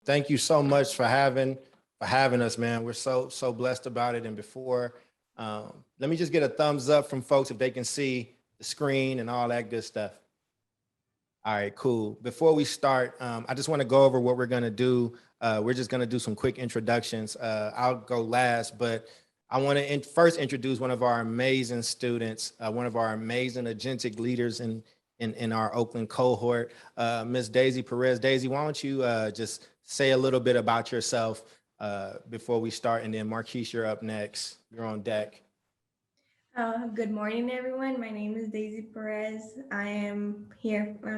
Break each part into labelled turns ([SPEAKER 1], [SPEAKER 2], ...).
[SPEAKER 1] Thank you so much for having us, man. We're so blessed about it. And before, let me just get a thumbs up from folks if they can see the screen and all that good stuff. All right, cool. Before we start, I just want to go over what we're going to do. We're just going to do some quick introductions. I'll go last, but I want to first introduce one of our amazing students, one of our amazing agentic leaders in our Oakland cohort, Miss Daysi Perez. Daysi, why don't you just say a little bit about yourself before we start, and then Marquise, you're up next. You're on deck.
[SPEAKER 2] Good morning, everyone. My name is Daysi Perez. I'm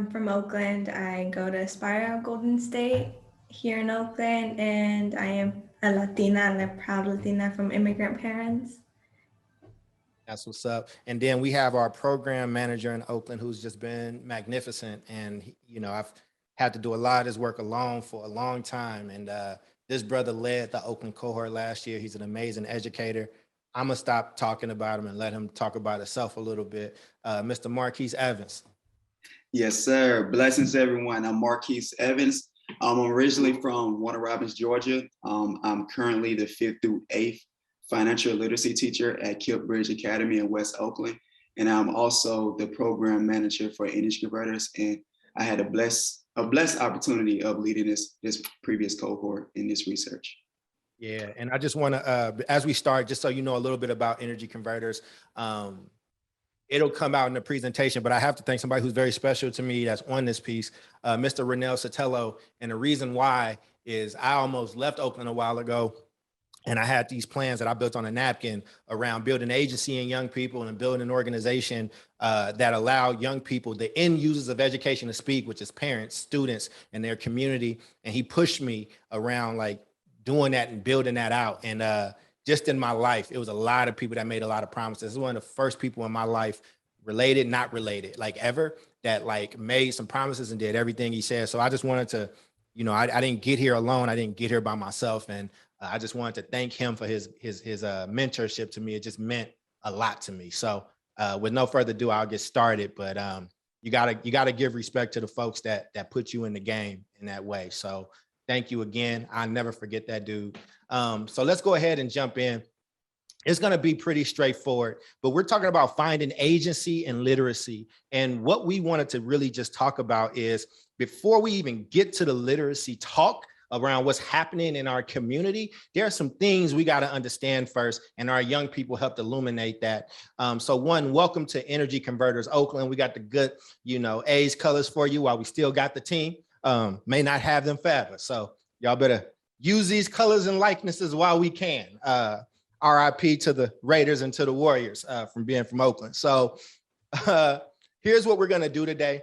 [SPEAKER 2] from Oakland. I go to Aspire Golden State here in Oakland, and I am a Latina and a proud Latina from immigrant parents.
[SPEAKER 1] That's what's up. And then we have our program manager in Oakland who's just been magnificent. And, I've had to do a lot of this work alone for a long time. And this brother led the Oakland cohort last year. He's an amazing educator. I'm going to stop talking about him and let him talk about himself a little bit. Mr. Marquise Evans.
[SPEAKER 3] Yes, sir. Blessings, everyone. I'm Marquise Evans. I'm originally from Warner Robins, Georgia. I'm currently the 5th through 8th financial literacy teacher at Bridge Academy in West Oakland. And I'm also the program manager for Energy Converters. And I had a blessed opportunity of leading this previous cohort in this research.
[SPEAKER 1] Yeah, and I just want to, as we start, just so you know a little bit about Energy Converters, it'll come out in the presentation, but I have to thank somebody who's very special to me that's on this piece, Mr. Renell Sotelo. And the reason why is I almost left Oakland a while ago, and I had these plans that I built on a napkin around building an agency in young people and building an organization that allow young people, the end users of education, to speak, which is parents, students, and their community. And he pushed me around like doing that and building that out. And just in my life, it was a lot of people that made a lot of promises. This is one of the first people in my life, related, not related, like ever, that like made some promises and did everything he said. So I just wanted to, I didn't get here alone. I didn't get here by myself. And I just wanted to thank him for his mentorship to me. It just meant a lot to me. So with no further ado, I'll get started. But you gotta give respect to the folks that put you in the game in that way. So thank you again. I'll never forget that, dude. So let's go ahead and jump in. It's going to be pretty straightforward, but we're talking about finding agency and literacy. And what we wanted to really just talk about is, before we even get to the literacy talk around what's happening in our community, there are some things we got to understand first, and our young people helped illuminate that. So one, welcome to Energy Converters Oakland. We got the good, A's colors for you while we still got the team. May not have them forever. So y'all better use these colors and likenesses while we can. RIP to the Raiders and to the Warriors from being from Oakland. So here's what we're going to do today.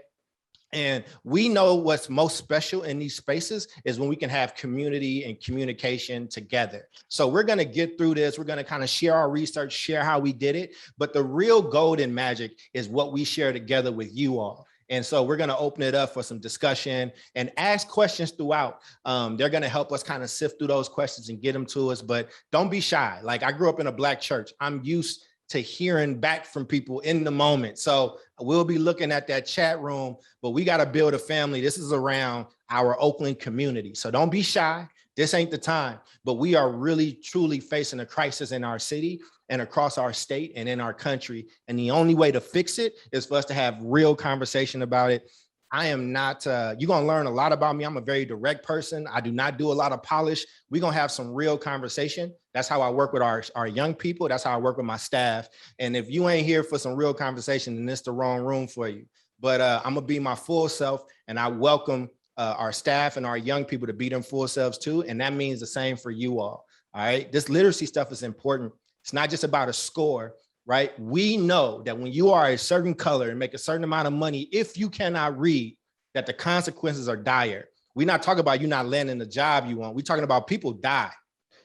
[SPEAKER 1] And we know what's most special in these spaces is when we can have community and communication together. So we're going to get through this. We're going to kind of share our research, share how we did it. But the real golden magic is what we share together with you all. And so we're going to open it up for some discussion and ask questions throughout. They're going to help us kind of sift through those questions and get them to us. But don't be shy. Like, I grew up in a Black church. I'm used to hearing back from people in the moment. So we'll be looking at that chat room, but we got to build a family. This is around our Oakland community. So don't be shy. This ain't the time, but we are really, truly facing a crisis in our city and across our state and in our country. And the only way to fix it is for us to have real conversation about it. I am not, you're going to learn a lot about me. I'm a very direct person. I do not do a lot of polish. We're going to have some real conversation. That's how I work with our young people. That's how I work with my staff. And if you ain't here for some real conversation, then it's the wrong room for you. But I'm going to be my full self, and I welcome our staff and our young people to be them full selves too. And that means the same for you all. All right. This literacy stuff is important. It's not just about a score, right? We know that when you are a certain color and make a certain amount of money, if you cannot read, that the consequences are dire. We're not talking about you not landing the job you want. We're talking about people die.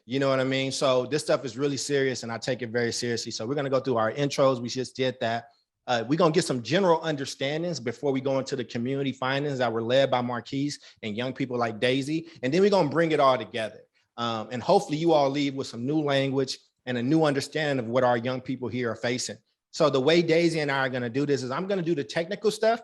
[SPEAKER 1] You know what I mean? So this stuff is really serious, and I take it very seriously. So we're going to go through our intros. We just did that. We're going to get some general understandings before we go into the community findings that were led by Marquise and young people like Daysi. And then we're going to bring it all together. And hopefully you all leave with some new language and a new understanding of what our young people here are facing. So the way Daysi and I are going to do this is, I'm going to do the technical stuff.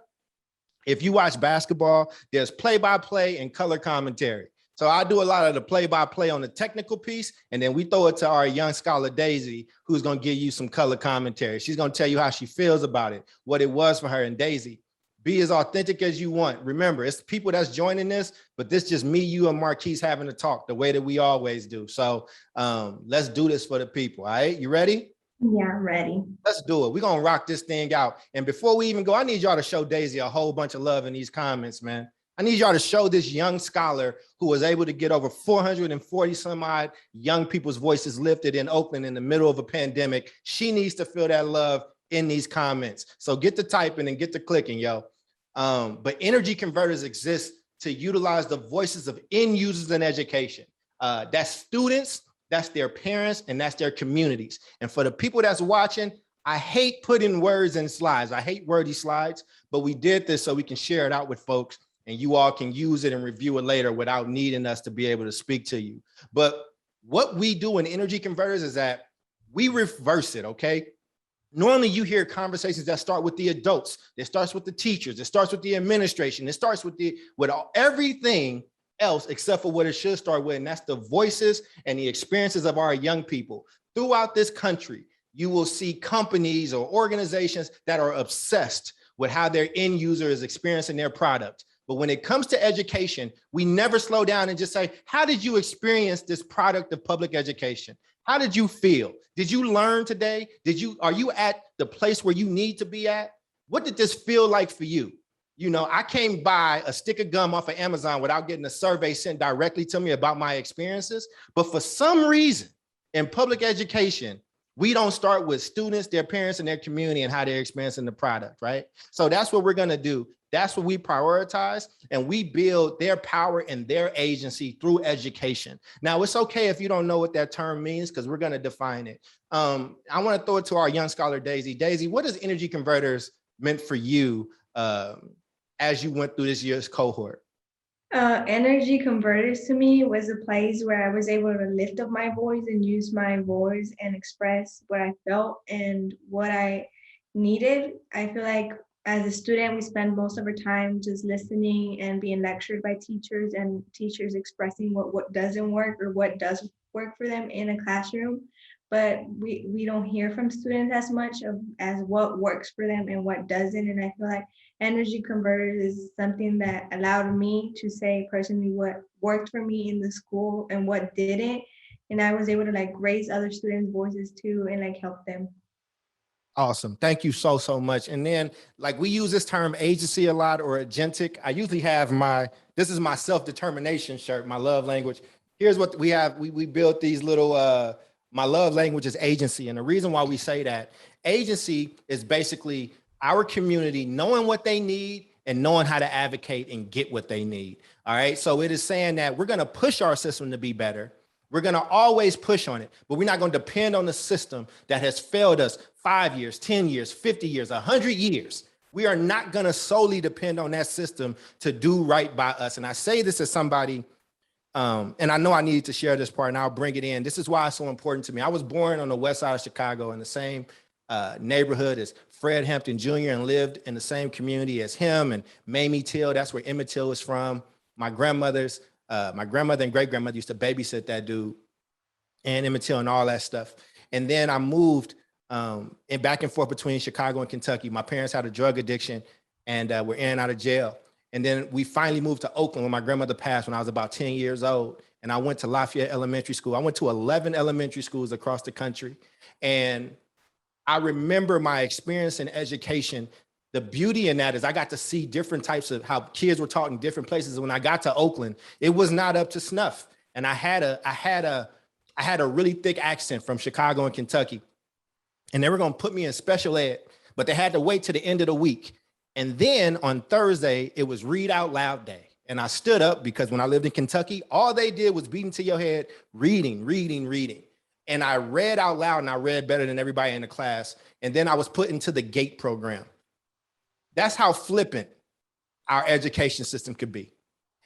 [SPEAKER 1] If you watch basketball, there's play-by-play and color commentary. So I do a lot of the play-by-play on the technical piece, and then we throw it to our young scholar, Daysi, who's going to give you some color commentary. She's going to tell you how she feels about it, what it was for her. And Daysi, be as authentic as you want. Remember, it's people that's joining this, but this just me, you, and Marquise having a talk the way that we always do. So let's do this for the people, all right? You ready?
[SPEAKER 2] Yeah, I'm ready.
[SPEAKER 1] Let's do it. We're going to rock this thing out. And before we even go, I need y'all to show Daysi a whole bunch of love in these comments, man. I need y'all to show this young scholar who was able to get over 440 some odd young people's voices lifted in Oakland in the middle of a pandemic. She needs to feel that love in these comments. So get to typing and get to clicking, yo. But energy converters exist to utilize the voices of end users in education. That's students, that's their parents, and that's their communities. And for the people that's watching, I hate putting words in slides. I hate wordy slides, but we did this so we can share it out with folks and you all can use it and review it later without needing us to be able to speak to you. But what we do in energy converters is that we reverse it, okay? Normally you hear conversations that start with the adults, it starts with the teachers, it starts with the administration, it starts with everything else except for what it should start with, and that's the voices and the experiences of our young people. Throughout this country, you will see companies or organizations that are obsessed with how their end user is experiencing their product. But when it comes to education, we never slow down and just say, how did you experience this product of public education? How did you feel? Did you learn today? Are you at the place where you need to be at? What did this feel like for you? You know, I can't buy a stick of gum off of Amazon without getting a survey sent directly to me about my experiences. But for some reason in public education, we don't start with students, their parents, and their community and how they're experiencing the product, right? So that's what we're gonna do. That's what we prioritize, and we build their power and their agency through education. Now, it's okay if you don't know what that term means, because we're gonna define it. I wanna throw it to our young scholar, Daysi. Daysi, what does energy converters meant for you as you went through this year's cohort?
[SPEAKER 2] Energy Converters to me was a place where I was able to lift up my voice and use my voice and express what I felt and what I needed. I feel like as a student, we spend most of our time just listening and being lectured by teachers, and teachers expressing what doesn't work or what does work for them in a classroom. But we don't hear from students as much as what works for them and what doesn't. And I feel like energy converters is something that allowed me to say personally what worked for me in the school and what didn't. And I was able to like raise other students' voices too and like help them.
[SPEAKER 1] Awesome. Thank you so much. And then like we use this term agency a lot, or agentic. I usually have this is my self-determination shirt, my love language. Here's what we have. We built these little, my love language is agency. And the reason why we say that, agency is basically our community knowing what they need and knowing how to advocate and get what they need. All right. So it is saying that we're going to push our system to be better. We're going to always push on it, but we're not going to depend on the system that has failed us 5 years, 10 years, 50 years, 100 years. We are not going to solely depend on that system to do right by us. And I say this as somebody, and I know I needed to share this part, and I'll bring it in. This is why it's so important to me. I was born on the west side of Chicago in the same neighborhood as Fred Hampton Jr. and lived in the same community as him and Mamie Till. That's where Emmett Till is from. My grandmother and great-grandmother used to babysit that dude and Emmett Till and all that stuff. And then I moved and back and forth between Chicago and Kentucky. My parents had a drug addiction and were in and out of jail. And then we finally moved to Oakland when my grandmother passed when I was about 10 years old. And I went to Lafayette Elementary School. I went to 11 elementary schools across the country. And I remember my experience in education. The beauty in that is I got to see different types of how kids were taught in different places. When I got to Oakland, it was not up to snuff. And I had a really thick accent from Chicago and Kentucky. And they were going to put me in special ed, but they had to wait to the end of the week. And then on Thursday, it was read out loud day. And I stood up because when I lived in Kentucky, all they did was beat into your head, reading. And I read out loud, and I read better than everybody in the class. And then I was put into the GATE program. That's how flippant our education system could be.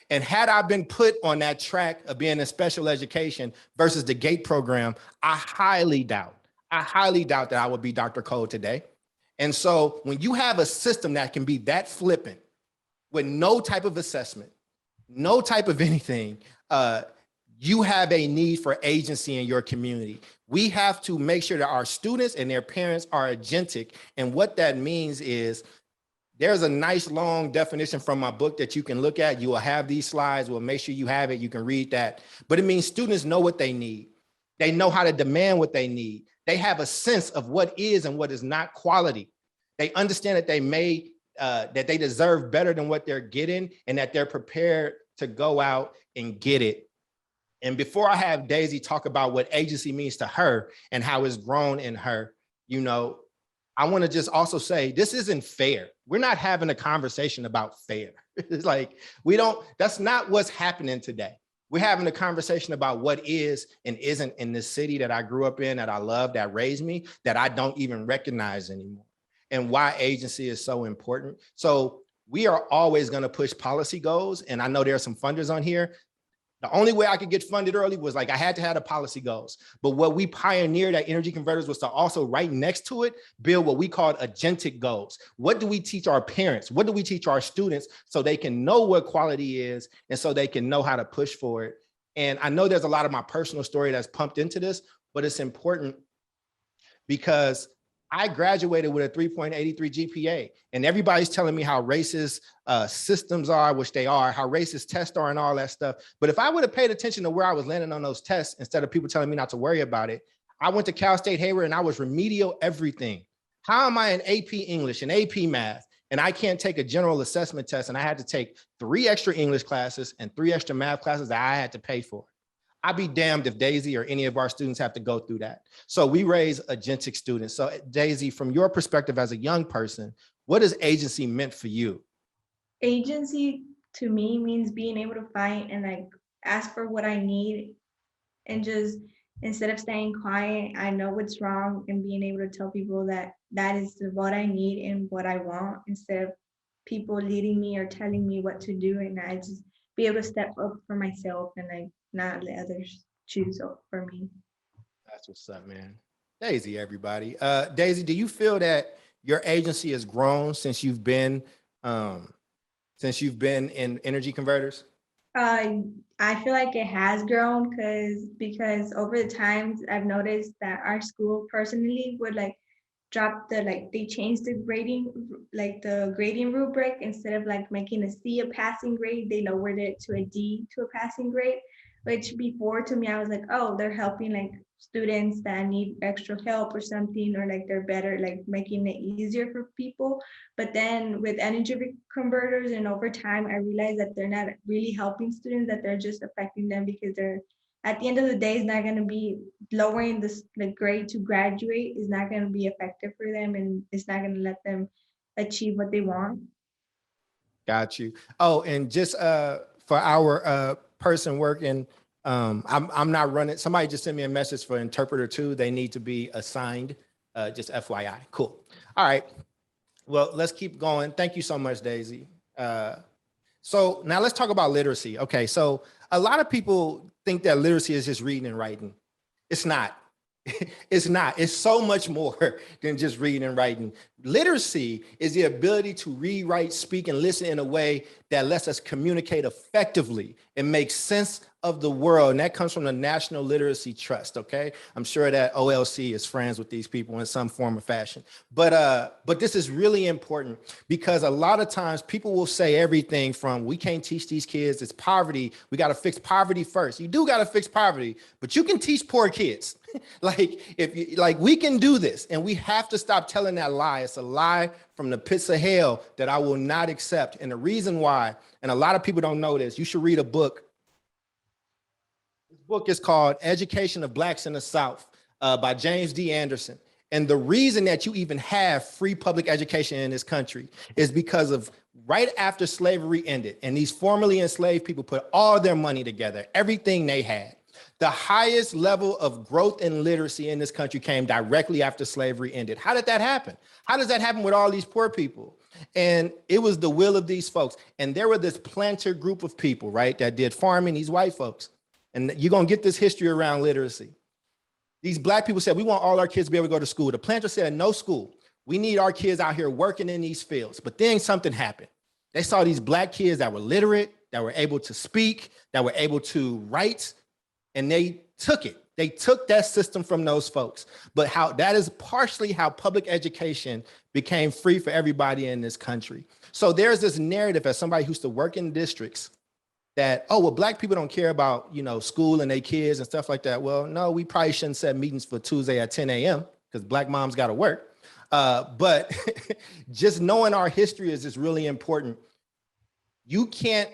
[SPEAKER 1] And had I been put on that track of being in special education versus the GATE program, I highly doubt that I would be Dr. Cole today. And so when you have a system that can be that flippant with no type of assessment, no type of anything, you have a need for agency in your community. We have to make sure that our students and their parents are agentic. And what that means is there's a nice long definition from my book that you can look at. You will have these slides. We'll make sure you have it. You can read that. But it means students know what they need. They know how to demand what they need. They have a sense of what is and what is not quality. They understand that that they deserve better than what they're getting and that they're prepared to go out and get it. And before I have Daysi talk about what agency means to her and how it's grown in her, I want to just also say, this isn't fair. We're not having a conversation about fair. It's like, that's not what's happening today. We're having a conversation about what is and isn't in this city that I grew up in, that I love, that raised me, that I don't even recognize anymore, and why agency is so important. So we are always going to push policy goals. And I know there are some funders on here. The only way I could get funded early was like I had to have the policy goals. But what we pioneered at Energy Converters was to also right next to it, build what we called agentic goals. What do we teach our parents? What do we teach our students so they can know what quality is and so they can know how to push for it? And I know there's a lot of my personal story that's pumped into this, but it's important because I graduated with a 3.83 GPA, and everybody's telling me how racist systems are, which they are, how racist tests are and all that stuff. But if I would have paid attention to where I was landing on those tests, instead of people telling me not to worry about it, I went to Cal State Hayward and I was remedial everything. How am I in AP English and AP Math, and I can't take a general assessment test, and I had to take 3 extra English classes and 3 extra math classes that I had to pay for? I'd be damned if Daysi or any of our students have to go through that. So we raise agentic students. So Daysi, from your perspective as a young person, what has agency meant for you?
[SPEAKER 2] Agency to me means being able to fight and like ask for what I need, and just instead of staying quiet, I know what's wrong, and being able to tell people that that is what I need and what I want, instead of people leading me or telling me what to do. And I just be able to step up for myself and like not let others choose for me.
[SPEAKER 1] That's what's up, man. Daysi, everybody. Daysi, do you feel that your agency has grown since you've been in Energy Converters?
[SPEAKER 2] I feel like it has grown because over the times I've noticed that our school personally would like drop they changed the grading rubric. Instead of like making a C a passing grade, they lowered it to a D to a passing grade, which before to me I was like, oh, they're helping like students that need extra help or something, or like they're better, like making it easier for people. But then with Energy Converters and over time, I realized that they're not really helping students, that they're just affecting them, because they're, at the end of the day, it's not going to be lowering the grade to graduate is not going to be effective for them, and it's not going to let them achieve what they want.
[SPEAKER 1] Got you. Oh, and just for our person working, I'm not running. Somebody just sent me a message for interpreter 2. They need to be assigned. Just FYI. Cool. All right. Well, let's keep going. Thank you so much, Daysi. So now let's talk about literacy. Okay, so a lot of people think that literacy is just reading and writing. It's not. It's not. It's so much more than just reading and writing. Literacy is the ability to read, write, speak, and listen in a way that lets us communicate effectively and make sense of the world. And that comes from the National Literacy Trust. Okay, I'm sure that OLC is friends with these people in some form or fashion. But this is really important, because a lot of times people will say everything from, we can't teach these kids, it's poverty, we got to fix poverty first. You do got to fix poverty, but you can teach poor kids. We can do this, and we have to stop telling that lie. It's a lie from the pits of hell that I will not accept. And the reason why, and a lot of people don't know this, you should read a book. This book is called Education of Blacks in the South by James D. Anderson. And the reason that you even have free public education in this country is because of right after slavery ended, and these formerly enslaved people put all their money together, everything they had. The highest level of growth in literacy in this country came directly after slavery ended. How did that happen? How does that happen with all these poor people? And it was the will of these folks. And there were this planter group of people, right, that did farming, these white folks. And you're going to get this history around literacy. These black people said, we want all our kids to be able to go to school. The planter said, no school. We need our kids out here working in these fields. But then something happened. They saw these black kids that were literate, that were able to speak, that were able to write, and they took it. They took that system from those folks. But how that is partially how public education became free for everybody in this country. So there's this narrative as somebody who used to work in districts that, oh, well, Black people don't care about, you know, school and their kids and stuff like that. Well, no, we probably shouldn't set meetings for Tuesday at 10 a.m. because Black moms got to work. But just knowing our history is just really important. You can't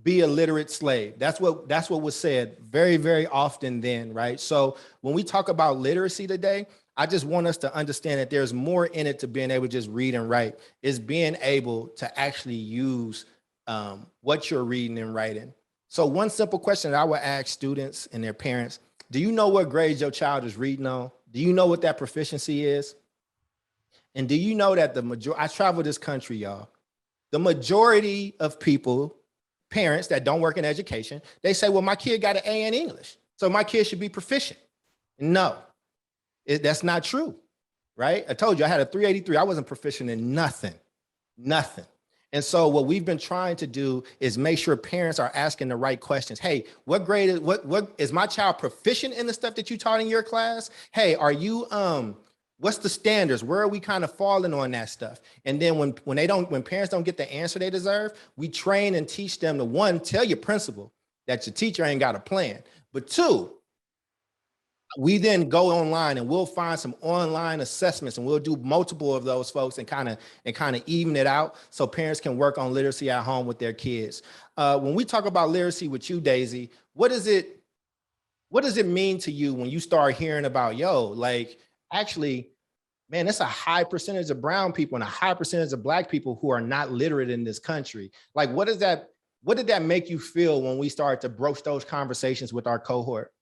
[SPEAKER 1] be a literate slave. That's what was said very, very often then, right? So when we talk about literacy today, I just want us to understand that there's more in it to being able to just read and write. Is being able to actually use what you're reading and writing. So one simple question that I would ask students and their parents, do you know what grades your child is reading on? Do you know what that proficiency is? And do you know that I travel this country, y'all. The majority of people, parents that don't work in education, they say, well, my kid got an A in English, so my kid should be proficient. No, that's not true, right? I told you I had a 383. I wasn't proficient in nothing. And so what we've been trying to do is make sure parents are asking the right questions. Hey, what grade is, what is my child proficient in the stuff that you taught in your class? Hey, are you, what's the standards? Where are we kind of falling on that stuff? And then when parents don't get the answer they deserve, we train and teach them to, one, tell your principal that your teacher ain't got a plan. But two, we then go online and we'll find some online assessments and we'll do multiple of those folks and kind of even it out so parents can work on literacy at home with their kids. When we talk about literacy with you, Daysi, what does it mean to you when you start hearing about, like, actually, man, it's a high percentage of brown people and a high percentage of Black people who are not literate in this country? Like, what did that make you feel when we started to broach those conversations with our cohort?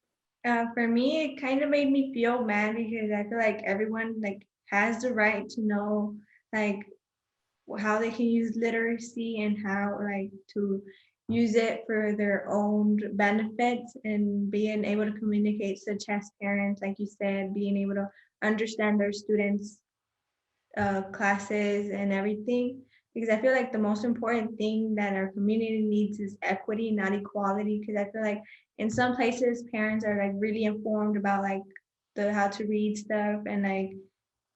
[SPEAKER 2] For me, it kind of made me feel mad because I feel like everyone has the right to know how they can use literacy and how to use it for their own benefits, and being able to communicate such as parents, like you said, being able to understand their students' classes and everything. Because I feel like the most important thing that our community needs is equity, not equality. Because I feel like in some places parents are really informed about how to read stuff, and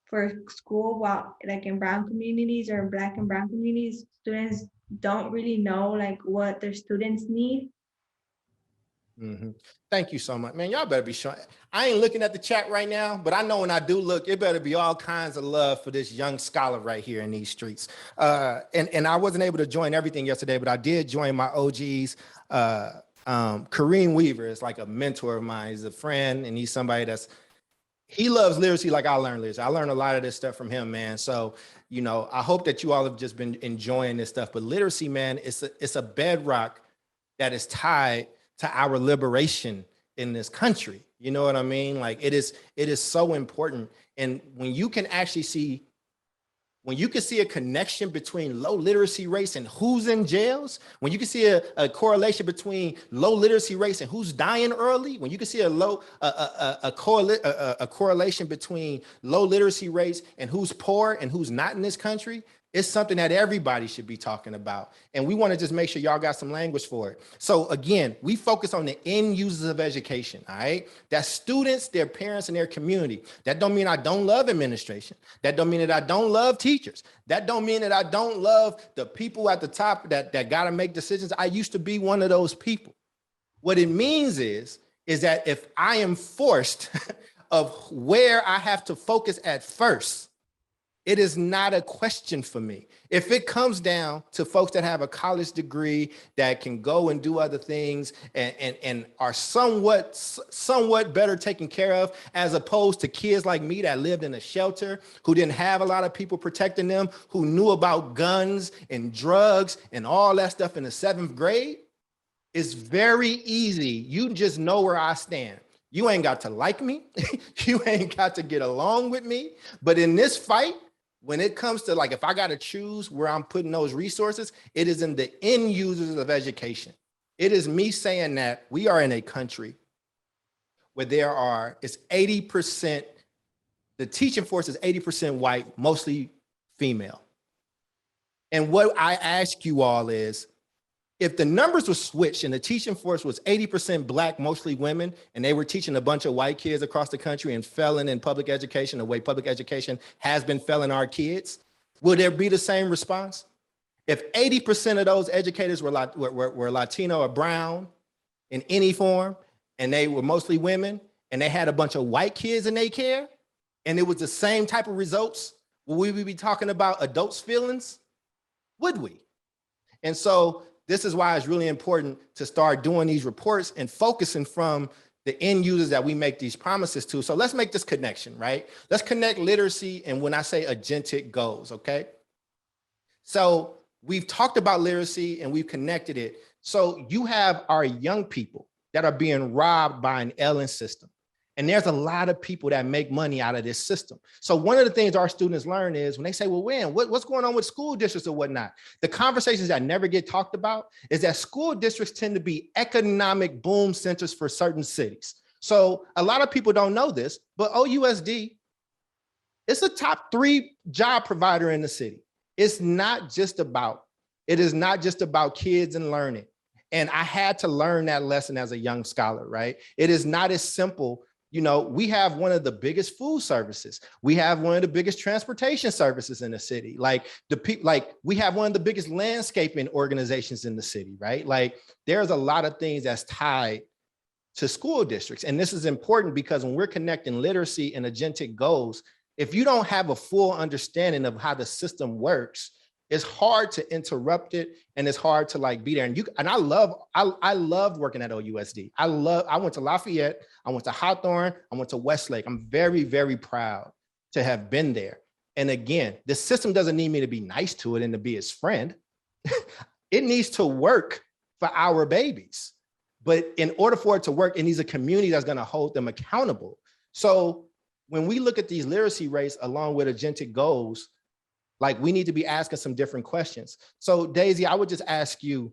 [SPEAKER 2] for school, while in brown communities or Black and brown communities, students don't really know what their students need.
[SPEAKER 1] Mm-hmm. Thank you so much, man. Y'all better be sure. I ain't looking at the chat right now, but I know when I do look, it better be all kinds of love for this young scholar right here in these streets. And I wasn't able to join everything yesterday, but I did join my OGs. Kareem Weaver is like a mentor of mine. He's a friend, and he's somebody he loves literacy like I learned literacy. I learned a lot of this stuff from him, man. So, I hope that you all have just been enjoying this stuff. But literacy, man, it's a bedrock that is tied to our liberation in this country. You know what I mean? Like it is so important. And when you can see a connection between low literacy rates and who's in jails, when you can see a correlation between low literacy rates and who's dying early, when you can see a correlation between low literacy rates and who's poor and who's not in this country, it's something that everybody should be talking about. And we want to just make sure y'all got some language for it. So again, we focus on the end users of education, all right? That's students, their parents, and their community. That don't mean I don't love administration. That don't mean that I don't love teachers. That don't mean that I don't love the people at the top that got to make decisions. I used to be one of those people. What it means is that if I am forced of where I have to focus at first, it is not a question for me. If it comes down to folks that have a college degree that can go and do other things and are somewhat better taken care of, as opposed to kids like me that lived in a shelter, who didn't have a lot of people protecting them, who knew about guns and drugs and all that stuff in the 7th grade, it's very easy. You just know where I stand. You ain't got to like me. You ain't got to get along with me. But in this fight, when it comes to if I got to choose where I'm putting those resources, it is in the end users of education. It is me saying that we are in a country where it's 80%, the teaching force is 80% white, mostly female. And what I ask you all is, If the numbers were switched and the teaching force was 80% Black, mostly women, and they were teaching a bunch of white kids across the country and failing in public education the way public education has been failing our kids, will there be the same response? If 80% of those educators were Latino or brown in any form, and they were mostly women, and they had a bunch of white kids in their care, and it was the same type of results, would we be talking about adults' feelings? Would we? And so this is why it's really important to start doing these reports and focusing from the end users that we make these promises to. So let's make this connection, right? Let's connect literacy and when I say agentic goals, okay? So we've talked about literacy and we've connected it. So you have our young people that are being robbed by an Ellen system. And there's a lot of people that make money out of this system. So one of the things our students learn is when they say, well, what's going on with school districts or whatnot? The conversations that never get talked about is that school districts tend to be economic boom centers for certain cities. So a lot of people don't know this, but OUSD, it's a top 3 job provider in the city. It is not just about kids and learning. And I had to learn that lesson as a young scholar, right? It is not as simple. You know, we have one of the biggest food services. We have one of the biggest transportation services in the city. We have one of the biggest landscaping organizations in the city, right? Like there's a lot of things that's tied to school districts. And this is important because when we're connecting literacy and agentic goals, if you don't have a full understanding of how the system works, it's hard to interrupt it and it's hard to like be there. And I love working at OUSD. I went to Lafayette, I went to Hawthorne, I went to Westlake. I'm very, very proud to have been there. And again, the system doesn't need me to be nice to it and to be its friend. It needs to work for our babies. But in order for it to work, it needs a community that's gonna hold them accountable. So when we look at these literacy rates along with agentic goals, like we need to be asking some different questions. So Daysi, I would just ask you,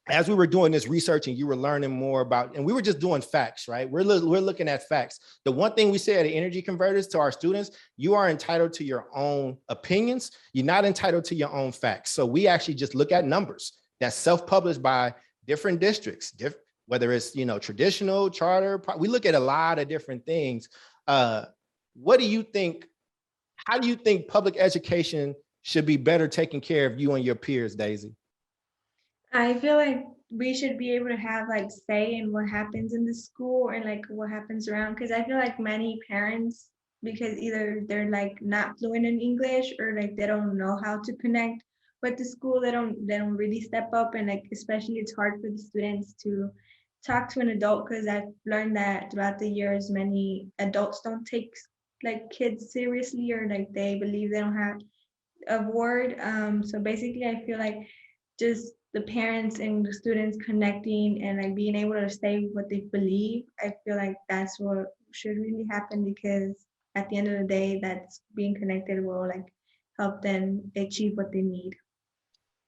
[SPEAKER 1] as we were doing this research and you were learning more about, and we were just doing facts, right? We're looking at facts. The one thing we say at the Energy Converters to our students, you are entitled to your own opinions. You're not entitled to your own facts. So we actually just look at numbers that's self-published by different districts, whether it's, traditional, charter, we look at a lot of different things. What do you think? How do you think public education should be better taking care of you and your peers, Daysi?
[SPEAKER 2] I feel like we should be able to have like say in what happens in the school and like what happens around, because I feel like many parents, because either they're like not fluent in English or like they don't know how to connect with the school, they don't really step up, and like especially it's hard for the students to talk to an adult, because I've learned that throughout the years many adults don't take like kids seriously, or like they believe they don't have a word. So basically I feel like just the parents and the students connecting and like being able to say what they believe, I feel like that's what should really happen, because at the end of the day, that's being connected will like help them achieve what they need.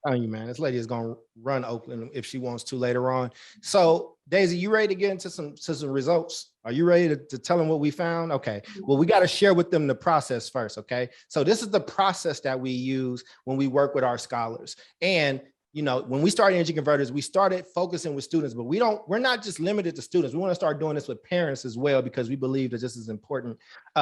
[SPEAKER 1] Oh, you man, this lady is gonna run Oakland if she wants to later on. So Daysi, you ready to get into some results? Are you ready to tell them what we found? Okay, well, we got to share with them the process first, okay? So this is the process that we use when we work with our scholars. And when we started Energy Converters, we started focusing with students, but we're not just limited to students. We want to start doing this with parents as well, because we believe that this is important.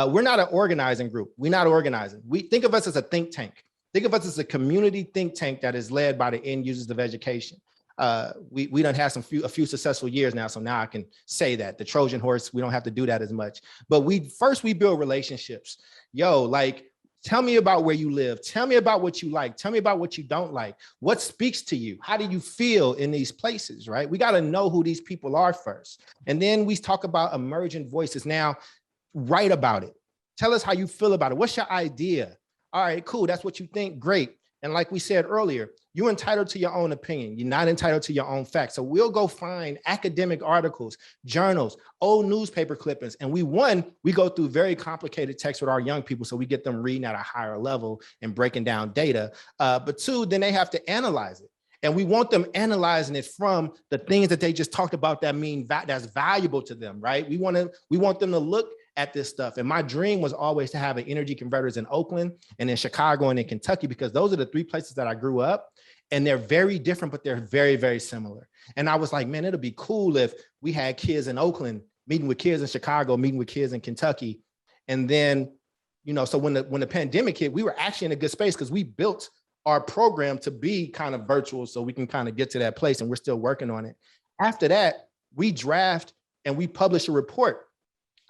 [SPEAKER 1] We're not an organizing group. We're not organizing. We think of us as a think tank. Think of us as a community think tank that is led by the end users of education. We done had a few successful years now, so now I can say that the Trojan horse, we don't have to do that as much. But we build relationships. Tell me about where you live. Tell me about what you like. Tell me about what you don't like. What speaks to you? How do you feel in these places, right? We got to know who these people are first. And then we talk about emergent voices. Now, write about it. Tell us how you feel about it. What's your idea? All right, cool. That's what you think. Great. And like we said earlier, you're entitled to your own opinion. You're not entitled to your own facts. So we'll go find academic articles, journals, old newspaper clippings. And we go through very complicated text with our young people, so we get them reading at a higher level and breaking down data. But two, then they have to analyze it. And we want them analyzing it from the things that they just talked about that's valuable to them, right? We want them to look at this stuff. And my dream was always to have an Energy Converters in Oakland and in Chicago and in Kentucky, because those are the 3 places that I grew up. And they're very different, but they're very, very similar. And I was like, man, it'll be cool if we had kids in Oakland meeting with kids in Chicago, meeting with kids in Kentucky. And then, you know, so when the pandemic hit, we were actually in a good space because we built our program to be kind of virtual so we can kind of get to that place, and we're still working on it. After that, we draft and we publish a report.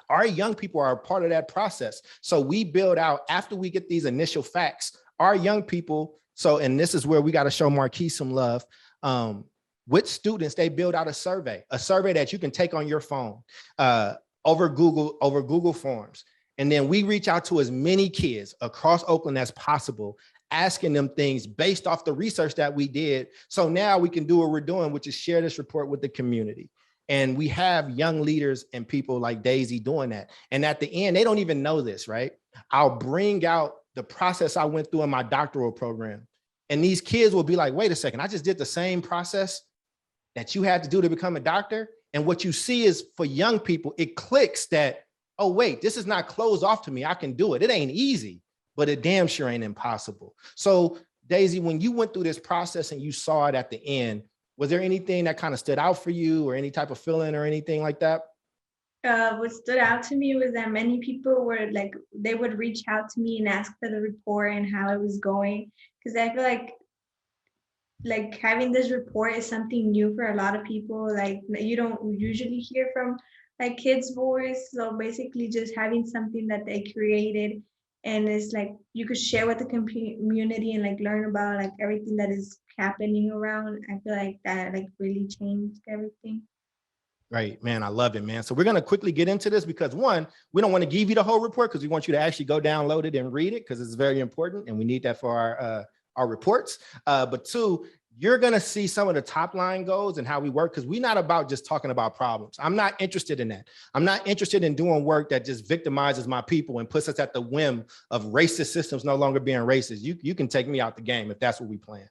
[SPEAKER 1] Our young people are a part of that process. So we build out, after we get these initial facts, our young people, and this is where we got to show Marquise some love. With students, they build out a survey that you can take on your phone over Google Forms. And then we reach out to as many kids across Oakland as possible, asking them things based off the research that we did. So now we can do what we're doing, which is share this report with the community. And we have young leaders and people like Daysi doing that. And at the end, they don't even know this, right? I'll bring out the process I went through in my doctoral program. And these kids will be like, wait a second, I just did the same process that you had to do to become a doctor. And what you see is, for young people, it clicks that, oh, wait, this is not closed off to me. I can do it. It ain't easy, but it damn sure ain't impossible. So Daysi, when you went through this process and you saw it at the end, was there anything that kind of stood out for you, or any type of feeling or anything like that?
[SPEAKER 2] What stood out to me was that many people were like, they would reach out to me and ask for the report and how it was going. Because I feel like having this report is something new for a lot of people. Like, you don't usually hear from like kids' voice. So basically just having something that they created, and it's like you could share with the community and like learn about like everything that is happening around. I feel like that like really changed everything.
[SPEAKER 1] Right, man, I love it, man. So we're going to quickly get into this because, one, we don't want to give you the whole report because we want you to actually go download it and read it because it's very important and we need that for our reports. But two, you're going to see some of the top line goals and how we work, because we're not about just talking about problems. I'm not interested in that. I'm not interested in doing work that just victimizes my people and puts us at the whim of racist systems no longer being racist. You can take me out the game if that's what we plan.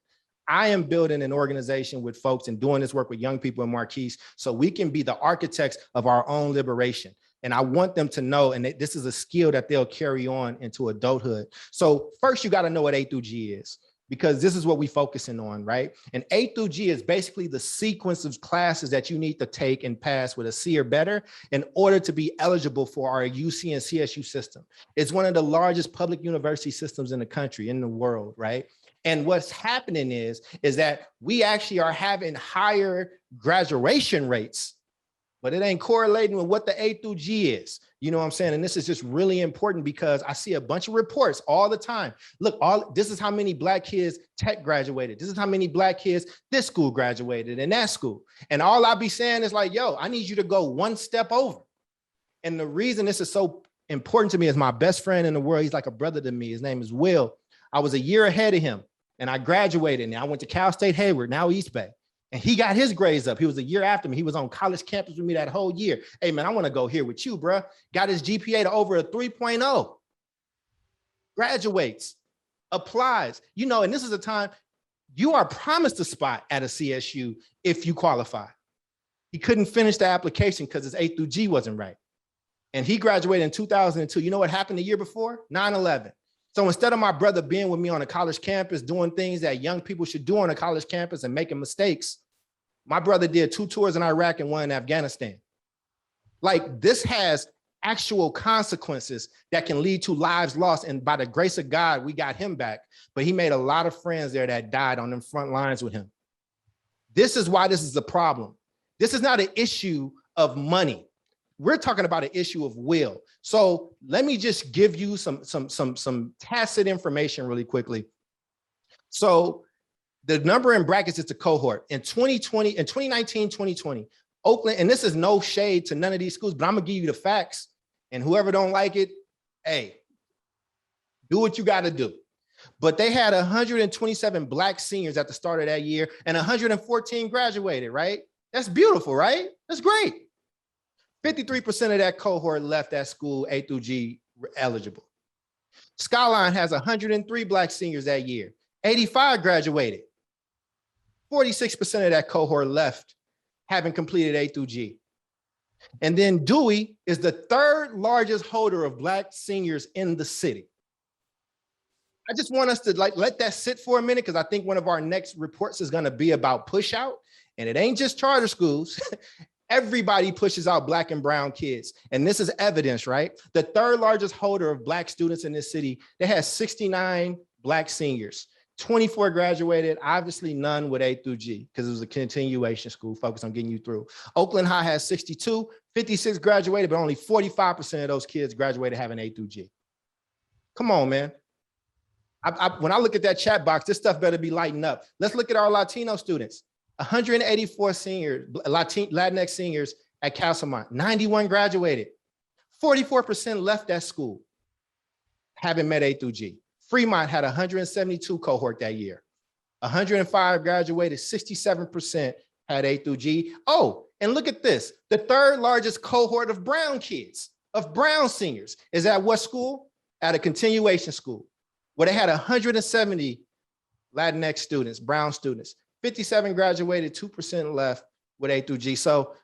[SPEAKER 1] I am building an organization with folks and doing this work with young people in Marquise so we can be the architects of our own liberation. And I want them to know, and this is a skill that they'll carry on into adulthood. So first, you got to know what A through G is, because this is what we're focusing on, right? And A through G is basically the sequence of classes that you need to take and pass with a C or better in order to be eligible for our UC and CSU system. It's one of the largest public university systems in the country, in the world, right? And what's happening is that we actually are having higher graduation rates, but it ain't correlating with what the A through G is. You know what I'm saying? And this is just really important because I see a bunch of reports all the time. Look, this is how many Black kids tech graduated. This is how many Black kids this school graduated and that school. And all I be saying is like, yo, I need you to go one step over. And the reason this is so important to me is my best friend in the world. He's like a brother to me. His name is Will. I was a year ahead of him and I graduated, and I went to Cal State Hayward, now East Bay. And he got his grades up. He was a year after me. He was on college campus with me that whole year. Hey, man, I want to go here with you, bro. Got his GPA to over a 3.0. Graduates, applies. You know, and this is a time you are promised a spot at a CSU if you qualify. He couldn't finish the application because his A through G wasn't right. And he graduated in 2002. You know what happened the year before? 9/11. So instead of my brother being with me on a college campus, doing things that young people should do on a college campus and making mistakes, my brother did 2 tours in Iraq and 1 in Afghanistan. Like, this has actual consequences that can lead to lives lost. And by the grace of God, we got him back. But he made a lot of friends there that died on them front lines with him. This is why this is a problem. This is not an issue of money. We're talking about an issue of will. So let me just give you some tacit information really quickly. So the number in brackets is the cohort. In 2019, 2020, Oakland, and this is no shade to none of these schools, but I'm gonna give you the facts, and whoever don't like it, hey, do what you gotta do. But they had 127 Black seniors at the start of that year, and 114 graduated, right? That's beautiful, right? That's great. 53% of that cohort left that school A through G eligible. Skyline has 103 Black seniors that year. 85 graduated. 46% of that cohort left having completed A through G. And then Dewey is the 3rd largest holder of Black seniors in the city. I just want us to like let that sit for a minute, because I think one of our next reports is going to be about push out, and it ain't just charter schools. Everybody pushes out Black and brown kids. And this is evidence, right? The third largest holder of Black students in this city, they had 69 Black seniors. 24 graduated, obviously none with A through G, because it was a continuation school focused on getting you through. Oakland High has 62, 56 graduated, but only 45% of those kids graduated having A through G. Come on, man. When I look at that chat box, this stuff better be lighting up. Let's look at our Latino students. 184 seniors, Latinx seniors at Castlemont, 91 graduated. 44% left that school, having met A through G. Fremont had 172 cohort that year. 105 graduated, 67% had A through G. Oh, and look at this. The third largest cohort of brown kids, of brown seniors, is at what school? At a continuation school, where they had 170 Latinx students, brown students. 57 graduated, 2% left with A through G. So,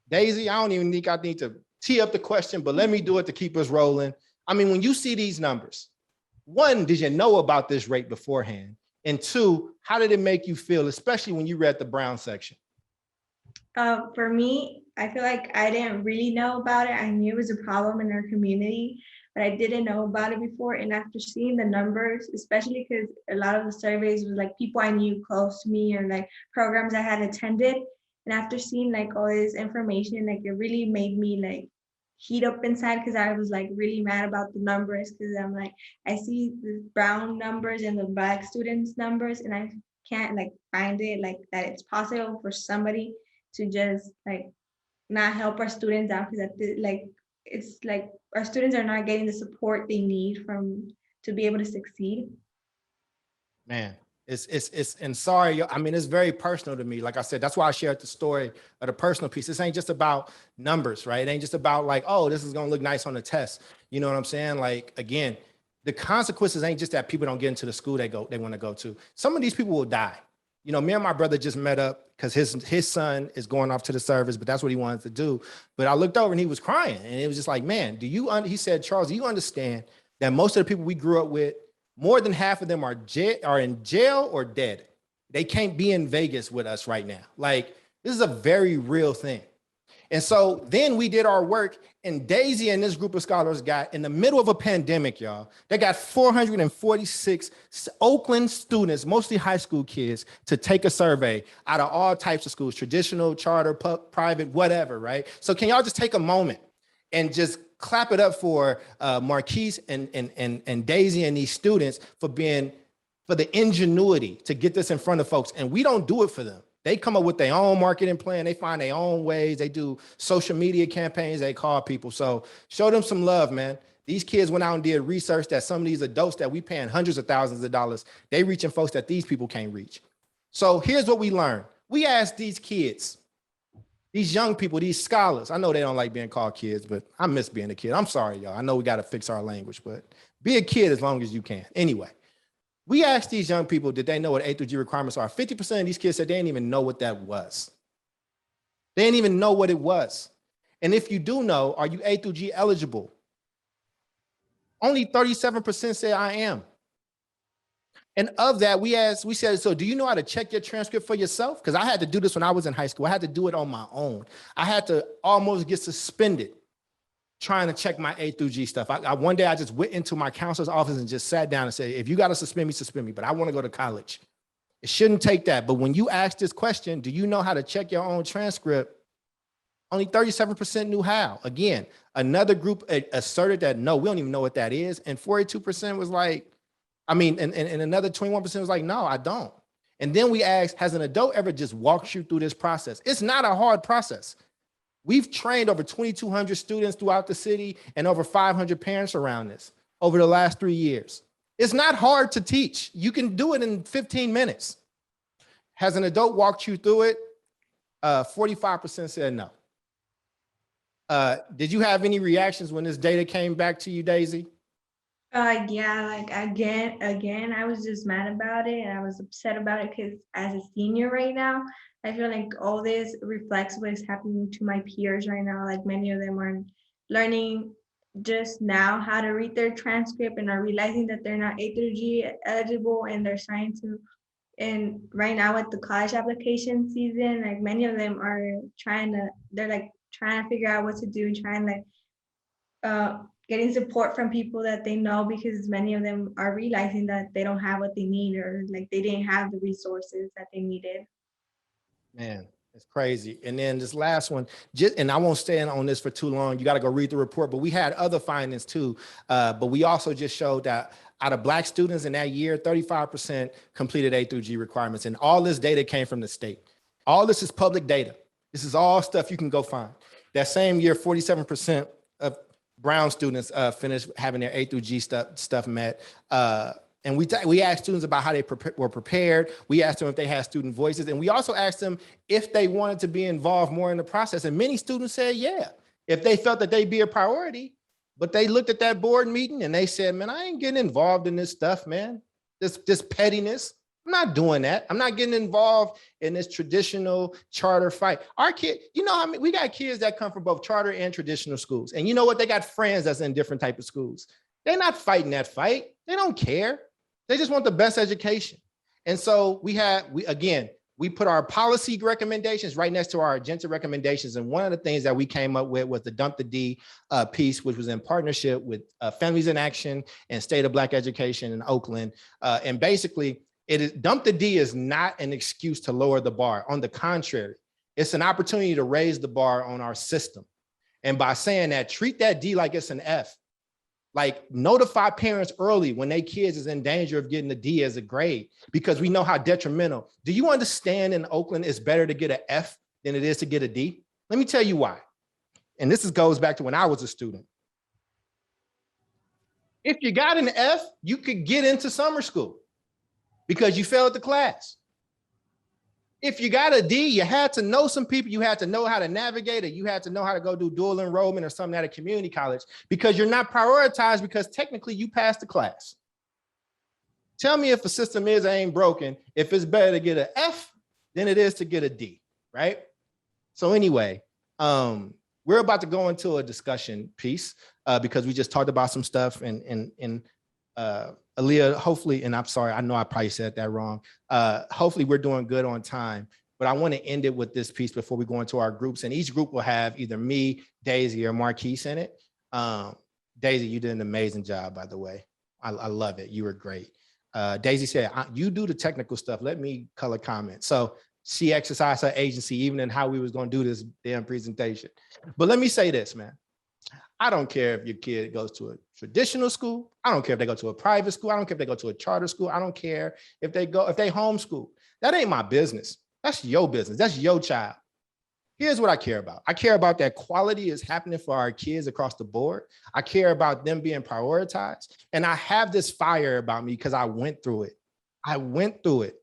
[SPEAKER 1] Daysi, I need to tee up the question, but let me do it to keep us rolling. I mean, when you see these numbers, one, did you know about this rate beforehand? And two, how did it make you feel, especially when you read the brown section?
[SPEAKER 2] For me, I feel like I didn't really know about it. I knew it was a problem in our community, but I didn't know about it before. And after seeing the numbers, especially because a lot of the surveys was like people I knew close to me or like programs I had attended. And after seeing like all this information, like it really made me like heat up inside, because I was like really mad about the numbers, because I'm like, I see the brown numbers and the Black students numbers, and I can't like find it like that it's possible for somebody to just like not help our students out, because like it's like our students are not getting the support they need to be able to succeed.
[SPEAKER 1] Man, and sorry, I mean, it's very personal to me. Like I said, that's why I shared the story of the personal piece. This ain't just about numbers, right? It ain't just about like, oh, this is gonna look nice on the test. You know what I'm saying? Like, again, the consequences ain't just that people don't get into the school they want to go to. Some of these people will die. You know, me and my brother just met up because his son is going off to the service, but that's what he wanted to do. But I looked over and he was crying, and it was just like, man, he said, Charles, do you understand that most of the people we grew up with, more than half of them are in jail or dead? They can't be in Vegas with us right now. Like, this is a very real thing. And so then we did our work, and Daysi and this group of scholars got, in the middle of a pandemic, y'all, they got 446 Oakland students, mostly high school kids, to take a survey out of all types of schools, traditional, charter, private, whatever, right? So can y'all just take a moment and just clap it up for Marquise and Daysi and these students for the ingenuity to get this in front of folks. And we don't do it for them. They come up with their own marketing plan. They find their own ways. They do social media campaigns. They call people. So show them some love, man. These kids went out and did research that some of these adults that we paying hundreds of thousands of dollars, they reaching folks that these people can't reach. So here's what we learned. We asked these kids, these young people, these scholars. I know they don't like being called kids, but I miss being a kid. I'm sorry, y'all. I know we got to fix our language, but be a kid as long as you can. Anyway. We asked these young people, did they know what A through G requirements are? 50% of these kids said they didn't even know what that was. They didn't even know what it was. And if you do know, are you A through G eligible? Only 37% said I am. And of that, we said, so do you know how to check your transcript for yourself? Because I had to do this when I was in high school. I had to do it on my own. I had to almost get suspended trying to check my A through G stuff. One day I just went into my counselor's office and just sat down and said, if you got to suspend me, but I want to go to college. It shouldn't take that. But when you ask this question, do you know how to check your own transcript? Only 37% knew how. Again, another group asserted that, no, we don't even know what that is. And 42% was like, and another 21% was like, no, I don't. And then we asked, has an adult ever just walked you through this process? It's not a hard process. We've trained over 2,200 students throughout the city and over 500 parents around this over the last 3 years. It's not hard to teach. You can do it in 15 minutes. Has an adult walked you through it? 45% said no. Did you have any reactions when this data came back to you, Daysi?
[SPEAKER 2] Yeah, like again, I was just mad about it, and I was upset about it because as a senior right now, I feel like all this reflects what is happening to my peers right now. Like many of them are learning just now how to read their transcript and are realizing that they're not A through G eligible, and they're trying to. And right now with the college application season, like many of them are they're like trying to figure out what to do, trying like getting support from people that they know, because many of them are realizing that they don't have what they need, or like they didn't have the resources that they needed.
[SPEAKER 1] Man, it's crazy. And then this last one, and I won't stay on this for too long. You got to go read the report, but we had other findings too. But we also just showed that out of Black students in that year, 35% completed A through G requirements. And all this data came from the state. All this is public data. This is all stuff you can go find. That same year, 47% of Brown students finished having their A through G stuff met. And we asked students about how they were prepared. We asked them if they had student voices. And we also asked them if they wanted to be involved more in the process. And many students said, yeah, if they felt that they'd be a priority. But they looked at that board meeting and they said, man, I ain't getting involved in this stuff, man. This pettiness. I'm not doing that. I'm not getting involved in this traditional charter fight. Our kid, you know, I mean, we got kids that come from both charter and traditional schools. And you know what? They got friends that's in different type of schools. They're not fighting that fight. They don't care. They just want the best education. And so we put our policy recommendations right next to our Agentic recommendations. And one of the things that we came up with was the Dump the D piece, which was in partnership with Families in Action and State of Black Education in Oakland. And basically, Dump the D is not an excuse to lower the bar. On the contrary, it's an opportunity to raise the bar on our system. And by saying that, treat that D like it's an F. Like, notify parents early when their kids is in danger of getting a D as a grade, because we know how detrimental. Do you understand in Oakland it's better to get an F than it is to get a D? Let me tell you why. And this goes back to when I was a student. If you got an F, you could get into summer school because you failed the class. If you got a D, you had to know some people, you had to know how to navigate it, you had to know how to go do dual enrollment or something at a community college, because you're not prioritized because technically you passed the class. Tell me if a system is or ain't broken, if it's better to get an F than it is to get a D, right? So anyway, we're about to go into a discussion piece because we just talked about some stuff, and Alia, hopefully, and I'm sorry, I know I probably said that wrong. Hopefully we're doing good on time, but I want to end it with this piece before we go into our groups. And each group will have either me, Daysi, or Marquise in it. Daysi, you did an amazing job, by the way. I love it. You were great. Daysi said, you do the technical stuff. Let me color comment. So she exercised her agency even in how we was going to do this damn presentation. But let me say this, man. I don't care if your kid goes to a traditional school. I don't care if they go to a private school. I don't care if they go to a charter school. I don't care if they homeschool. That ain't my business. That's your business. That's your child. Here's what I care about. I care about that quality is happening for our kids across the board. I care about them being prioritized. And I have this fire about me because I went through it.